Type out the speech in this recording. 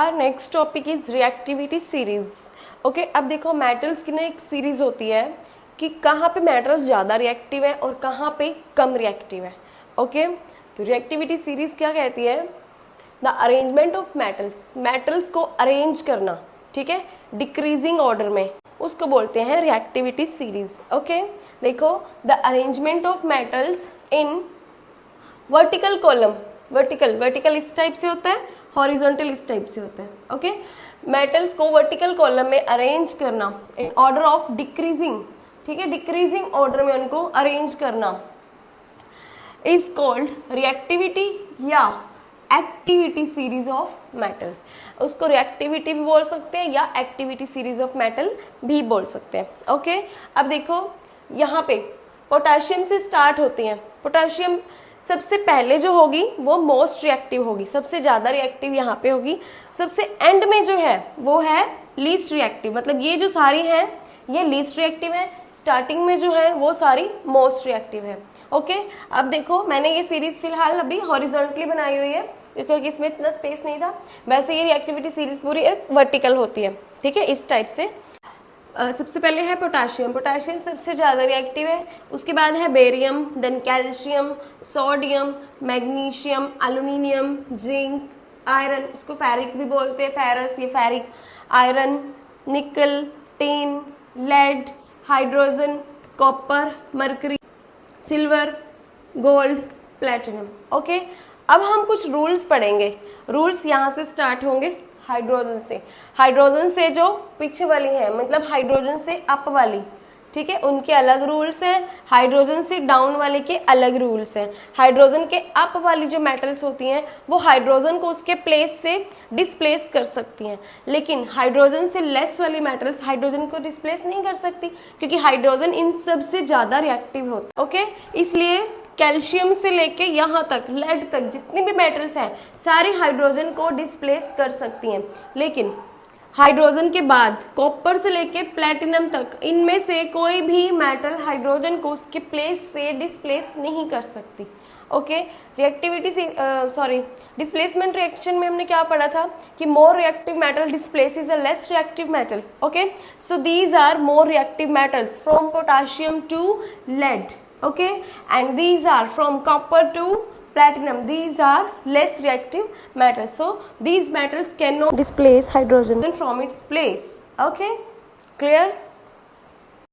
Our next topic is reactivity series. Okay अब देखो metals की ना एक सीरीज होती है कि कहाँ पे मेटल्स ज़्यादा रिएक्टिव है और कहाँ पे कम रिएक्टिव है. ओके तो रिएक्टिविटी सीरीज क्या कहती है? The arrangement of metals, metals को अरेंज करना, ठीक है, डिक्रीजिंग ऑर्डर में, उसको बोलते हैं रिएक्टिविटी सीरीज. ओके देखो the arrangement of metals in vertical column, vertical इस टाइप से होता है, हॉरिजॉन्टल इस टाइप से होता है. ओके मेटल्स को वर्टिकल कॉलम में अरेंज करना इन ऑर्डर ऑफ डिक्रीजिंग, ठीक है, डिक्रीजिंग ऑर्डर में उनको अरेंज करना इज कॉल्ड रिएक्टिविटी या एक्टिविटी सीरीज ऑफ मेटल्स. उसको रिएक्टिविटी भी बोल सकते हैं या एक्टिविटी सीरीज ऑफ मेटल भी बोल सकते हैं. ओके अब देखो यहाँ पे पोटेशियम से स्टार्ट होते हैं. पोटेशियम सबसे पहले जो होगी वो मोस्ट रिएक्टिव होगी, सबसे ज़्यादा रिएक्टिव यहाँ पे होगी. सबसे एंड में जो है वो है लीस्ट रिएक्टिव, मतलब ये जो सारी हैं ये लीस्ट रिएक्टिव है, स्टार्टिंग में जो है वो सारी मोस्ट रिएक्टिव है. ओके अब देखो मैंने ये सीरीज फिलहाल अभी हॉरिजॉन्टली बनाई हुई है क्योंकि इसमें इतना स्पेस नहीं था. वैसे ये रिएक्टिविटी सीरीज पूरी एक वर्टिकल होती है, ठीक है, इस टाइप से. सबसे पहले है पोटेशियम. पोटेशियम सबसे ज़्यादा रिएक्टिव है. उसके बाद है barium, then calcium, sodium, magnesium, aluminium, zinc, iron, इसको फेरिक भी बोलते हैं, फेरस, ये ferric, iron, nickel, tin, lead, hydrogen, copper, mercury, silver, gold, platinum. Okay अब हम कुछ रूल्स पढ़ेंगे. रूल्स यहाँ से स्टार्ट होंगे हाइड्रोजन से. हाइड्रोजन से जो पीछे वाली है मतलब हाइड्रोजन से अप वाली, ठीक है, उनके अलग रूल्स हैं. हाइड्रोजन से डाउन वाले के अलग रूल्स हैं. हाइड्रोजन के अप वाली जो मेटल्स होती हैं वो हाइड्रोजन को उसके प्लेस से डिस्प्लेस कर सकती हैं, लेकिन हाइड्रोजन से लेस वाली मेटल्स हाइड्रोजन को डिस्प्लेस नहीं कर सकती क्योंकि हाइड्रोजन इन सबसे ज़्यादा रिएक्टिव होता है. ओके इसलिए कैल्शियम से लेके यहाँ तक लेड तक जितनी भी मेटल्स हैं सारी हाइड्रोजन को डिस्प्लेस कर सकती हैं, लेकिन हाइड्रोजन के बाद कॉपर से लेके प्लेटिनम तक इनमें से कोई भी मेटल हाइड्रोजन को उसके प्लेस से डिस्प्लेस नहीं कर सकती. ओके रिएक्टिविटी डिस्प्लेसमेंट रिएक्शन में हमने क्या पढ़ा था कि more reactive metal displaces a less reactive metal. Okay so these are more reactive metals from potassium to lead. Okay and these are from copper to platinum, these are less reactive metals, so these metals cannot displace hydrogen from its place. Okay clear?